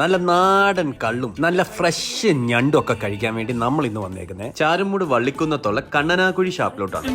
നല്ല നാടൻ കള്ളും നല്ല ഫ്രഷ് ഞണ്ടും ഒക്കെ കഴിക്കാൻ വേണ്ടി നമ്മൾ ഇന്ന് വന്നേക്കുന്നത് ചാരുമൂട് വള്ളിക്കുന്നത്തുള്ള കണ്ണനാക്കുഴി ഷാപ്പിലോട്ടാണ്.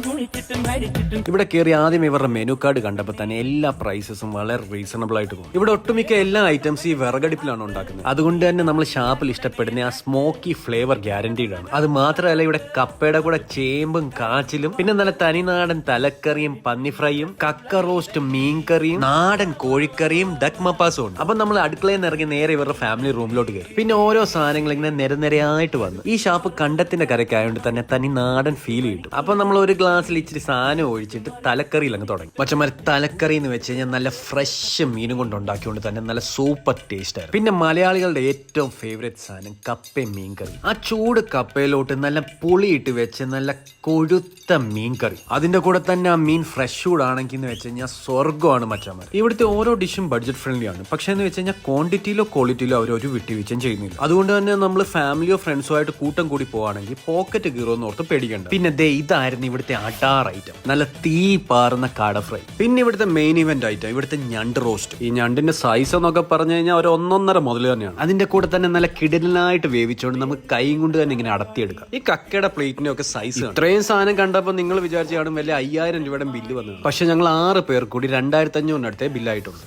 ഇവിടെ കയറി ആദ്യം ഇവരുടെ മെനു കാർഡ് കണ്ടപ്പോൾ തന്നെ എല്ലാ പ്രൈസസും വളരെ റീസണബിൾ ആയിട്ട് പോകും. ഇവിടെ ഒട്ടുമിക്ക എല്ലാ ഐറ്റംസ് ഈ വിറകടുപ്പിലാണ് ഉണ്ടാക്കുന്നത്. അതുകൊണ്ട് തന്നെ നമ്മൾ ഷാപ്പിൽ ഇഷ്ടപ്പെടുന്ന ആ സ്മോക്കി ഫ്ലേവർ ഗ്യാരണ്ടീഡ് ആണ്. അത് മാത്രമല്ല ഇവിടെ കപ്പയുടെ കൂടെ ചേമ്പും കാച്ചിലും പിന്നെ നല്ല തനിനാടൻ തലക്കറിയും പന്നി ഫ്രൈയും കക്ക റോസ്റ്റ് മീൻകറിയും നാടൻ കോഴിക്കറിയും ഡക്ക് മപ്പാസും ഉണ്ട്. അപ്പൊ നമ്മൾ അടുക്കളയിൽ നിന്ന് ഇറങ്ങി നേരെ ഇവരുടെ ഫാമിലി റൂമിലോട്ട് കയറി. പിന്നെ ഓരോ സാധനങ്ങൾ ഇങ്ങനെ നിരനിരയായിട്ട് വന്നു. ഈ ഷാപ്പ് കണ്ടത്തിന്റെ കരയ്ക്കായോണ്ട് തന്നെ തനി നാടൻ ഫീൽ കിട്ടും. അപ്പൊ നമ്മൾ ഒരു ഗ്ലാസ്സിൽ ഇച്ചിരി സാധനം ഒഴിച്ചിട്ട് തലക്കറിയിൽ അങ്ങ് തുടങ്ങി. മച്ചന്മാർ തലക്കറി എന്ന് വെച്ച് കഴിഞ്ഞാൽ നല്ല ഫ്രഷ് മീനും കൊണ്ട് ഉണ്ടാക്കിയോണ്ട് തന്നെ നല്ല സൂപ്പർ ടേസ്റ്റ് ആയിരുന്നു. പിന്നെ മലയാളികളുടെ ഏറ്റവും ഫേവറേറ്റ് സാധനം കപ്പയും മീൻകറി. ആ ചൂട് കപ്പയിലോട്ട് നല്ല പുളിയിട്ട് വെച്ച് നല്ല കൊഴുത്ത മീൻകറി, അതിന്റെ കൂടെ തന്നെ ആ മീൻ ഫ്രഷ് ചൂടാണെങ്കിൽ എന്ന് വെച്ച് കഴിഞ്ഞാൽ സ്വർഗ്ഗമാണ് മച്ചന്മാർ. ഇവിടുത്തെ ഓരോ ഡിഷും ബഡ്ജറ്റ് ഫ്രണ്ട്ലി ആണ്. പക്ഷെ എന്ന് വെച്ച് കഴിഞ്ഞാൽ ക്വാണ്ടിറ്റിയിലോ ക്വാളിറ്റിയിലോ അവർ ഒരു വിട്ടുവീഴ്ചയും ചെയ്യുന്നില്ല. അതുകൊണ്ട് തന്നെ നമ്മൾ ഫാമിലിയോ ഫ്രണ്ട്സോ ആയിട്ട് കൂട്ടം കൂടി പോവാണെങ്കിൽ പോക്കറ്റ് കീറോന്ന് ഓർത്ത് പേടിക്കണ്ട. പിന്നെ ഇതായിരുന്നു ഇവിടുത്തെ അടാർ ഐറ്റം, നല്ല തീ പാറുന്ന കാട ഫ്രൈ. പിന്നെ ഇവിടുത്തെ മെയിൻ ഇവന്റ് ഐറ്റം ഇവിടുത്തെ ഞണ്ട് റോസ്റ്റ്. ഈ ഞണ്ടിന്റെ സൈസ് എന്നൊക്കെ പറഞ്ഞു കഴിഞ്ഞാൽ ഒരു 1.5 മുതൽ തന്നെയാണ്. അതിന്റെ കൂടെ തന്നെ നല്ല കിടലായിട്ട് വേവിച്ചുകൊണ്ട് നമുക്ക് കൈ കൊണ്ട് തന്നെ ഇങ്ങനെ അടത്തിയെടുക്കാം. ഈ കക്കയുടെ പ്ലേറ്റിന്റെ ഒക്കെ സൈസ് ഇത്രയും സാധനം കണ്ടപ്പോൾ നിങ്ങൾ വിചാരിച്ചാണ് വലിയ 5000 രൂപയുടെ ബില്ല് വന്നത്. പക്ഷെ ഞങ്ങൾ 6 പേർ കൂടി 2500 അടുത്തേ ബില്ലായിട്ടുള്ളൂ.